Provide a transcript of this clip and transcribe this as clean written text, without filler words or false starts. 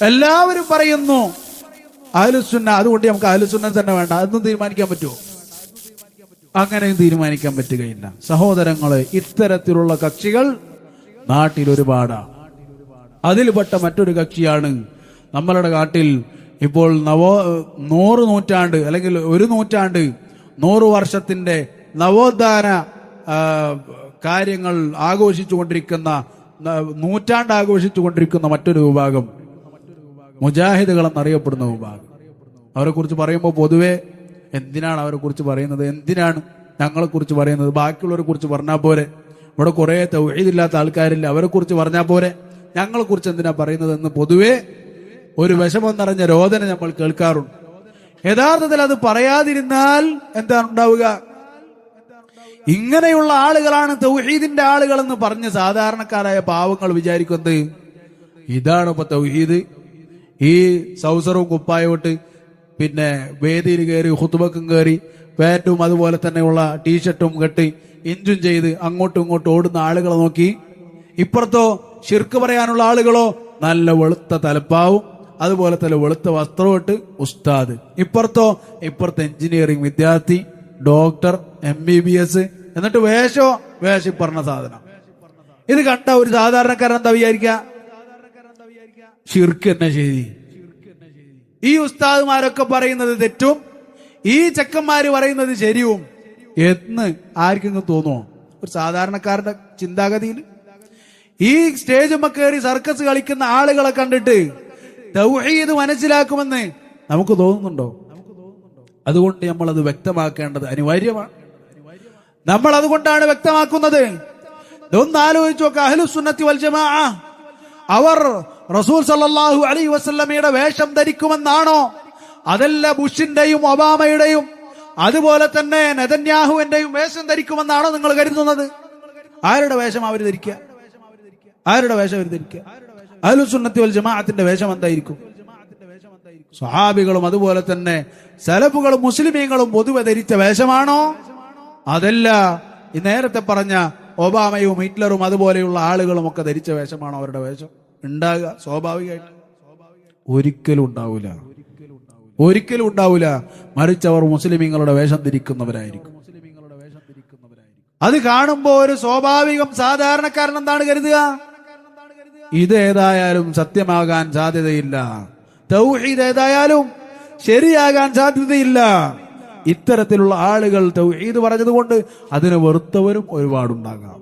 എല്ലാവരും പറയുന്നു അഹ്ലുസുന്ന, അതുകൊണ്ട് നമുക്ക് അഹ്ലുസുന്ന തന്നെ വേണ്ട. അതൊന്നും തീരുമാനിക്കാൻ പറ്റുമോ? അങ്ങനെയും തീരുമാനിക്കാൻ പറ്റുകയില്ല. സഹോദരങ്ങളെ, ഇത്തരത്തിലുള്ള കക്ഷികൾ നാട്ടിൽ ഒരുപാടാണ്. അതിൽപ്പെട്ട മറ്റൊരു കക്ഷിയാണ് നമ്മളുടെ നാട്ടിൽ ഇപ്പോൾ 100 നൂറ്റാണ്ട് അല്ലെങ്കിൽ 1 നൂറ്റാണ്ട് 100 വർഷത്തിന്റെ നവോത്ഥാന കാര്യങ്ങൾ ആഘോഷിച്ചുകൊണ്ടിരിക്കുന്ന, നൂറ്റാണ്ട് ആഘോഷിച്ചുകൊണ്ടിരിക്കുന്ന മറ്റൊരു വിഭാഗം മുജാഹിദുകൾ എന്നറിയപ്പെടുന്ന വിഭാഗം. അവരെ കുറിച്ച് പറയുമ്പോൾ പൊതുവെ എന്തിനാണ് അവരെ കുറിച്ച് പറയുന്നത്, എന്തിനാണ് ഞങ്ങളെ കുറിച്ച് പറയുന്നത്? ബാക്കിയുള്ളവരെ കുറിച്ച് പറഞ്ഞാൽ പോരെ? ഇവിടെ കുറെ തൗഹീദില്ലാത്ത ആൾക്കാരില്ല, അവരെ കുറിച്ച് പറഞ്ഞാൽ പോരെ? ഞങ്ങളെ കുറിച്ച് എന്തിനാ പറയുന്നത് എന്ന് പൊതുവെ ഒരു വിഷമം നിറഞ്ഞ രോദന നമ്മൾ കേൾക്കാറുണ്ട്. യഥാർത്ഥത്തിൽ അത് പറയാതിരുന്നാൽ എന്താണ് ഉണ്ടാവുക? ഇങ്ങനെയുള്ള ആളുകളാണ് തൗഹീദിന്റെ ആളുകൾ എന്ന് പറഞ്ഞ് സാധാരണക്കാരായ പാവങ്ങൾ വിചാരിക്കുന്നത് ഇതാണ് ഇപ്പൊ തൗഹീദ്. ഈ സൗസറും കുപ്പായോട്ട് പിന്നെ വേദിയിൽ കയറി ഖുതുബക്കും കയറി പാന്റും അതുപോലെ തന്നെയുള്ള ടീഷർട്ടും കെട്ടി ഇഞ്ചും ചെയ്ത് അങ്ങോട്ടും ഇങ്ങോട്ടും ഓടുന്ന ആളുകളെ നോക്കി, ഇപ്പുറത്തോ ശിർക്ക് പറയാനുള്ള ആളുകളോ നല്ല വെളുത്ത തലപ്പാവും അതുപോലെ തന്നെ വെളുത്ത വസ്ത്രമിട്ട് ഉസ്താദ്, ഇപ്പുറത്തെ എഞ്ചിനീയറിംഗ് വിദ്യാർത്ഥി, ഡോക്ടർ, MBBS, എന്നിട്ട് വേഷം പറഞ്ഞ സാധനം. ഇത് കണ്ട ഒരു സാധാരണക്കാരൻ എന്താ വിചാരിക്ക? ശിർക്ക് തന്നെ ശരി. ഈ ഉസ്താദുമാരൊക്കെ പറയുന്നത് തെറ്റും ഈ ചെക്കന്മാര് പറയുന്നത് ശരിയും എന്ന് ആർക്കെങ്കിലും തോന്നുമോ? ഒരു സാധാരണക്കാരന്റെ ചിന്താഗതിയിൽ ഈ സ്റ്റേജുമ്മ കയറി സർക്കസ് കളിക്കുന്ന ആളുകളെ കണ്ടിട്ട് തൗഹീദ് മനസ്സിലാക്കുമെന്ന് നമുക്ക് തോന്നുന്നുണ്ടോ? അതുകൊണ്ട് നമ്മൾ അത് വ്യക്തമാക്കേണ്ടത് അനിവാര്യമാണ്. നമ്മൾ അതുകൊണ്ടാണ് വ്യക്തമാക്കുന്നത്. ഒന്ന് ആലോചിച്ച് നോക്കുക. അഹ്ലുസുന്നത്തി വൽ ജമാഅ അവർ റസൂൽ സല്ലല്ലാഹു അലൈഹി വസല്ലമയുടെ വേഷം ധരിക്കുമെന്നാണോ? അതല്ല ബുഷിന്റെയും ഒബാമയുടെയും അതുപോലെ തന്നെ നെതന്യാഹുവിന്റെയും വേഷം ധരിക്കുമെന്നാണോ നിങ്ങൾ കരുതുന്നത്? ആരുടെ വേഷം അവർ ധരിക്കുക? ആരുടെ വേഷം അവർ ധരിക്കുക? അഹ്ലുസുന്നത്തി വൽ ജമാഅത്തിന്റെ വേഷം എന്തായിരിക്കും? സ്വഹാബികളും അതുപോലെ തന്നെ സലഫുകളും മുസ്ലിമീങ്ങളും പൊതുവെ ധരിച്ച വേഷമാണോ? അതല്ല ഈ നേരത്തെ പറഞ്ഞ ഒബാമയും ഹിറ്റ്ലറും അതുപോലെയുള്ള ആളുകളും ഒക്കെ ധരിച്ച വേഷമാണോ അവരുടെ വേഷം ഉണ്ടാകുക? സ്വാഭാവികമായിട്ട് ഒരിക്കലും ഉണ്ടാവില്ല. മറിച്ച് അവർ മുസ്ലിമീങ്ങളുടെ വേഷം ധരിക്കുന്നവരായിരിക്കും. അത് കാണുമ്പോൾ ഒരു സ്വാഭാവികം സാധാരണക്കാരൻ എന്താണ് കരുതുക? ഇത് ഏതായാലും സത്യമാകാൻ സാധ്യതയില്ല, തൗഹീദ് ഏതായാലും ശരിയാകാൻ സാധ്യതയില്ല. ഇത്തരത്തിലുള്ള ആളുകൾ തൗഹീദ് പറഞ്ഞതുകൊണ്ട് അതിനെ വെറുത്തവരും ഒരുപാടുണ്ടാകാം.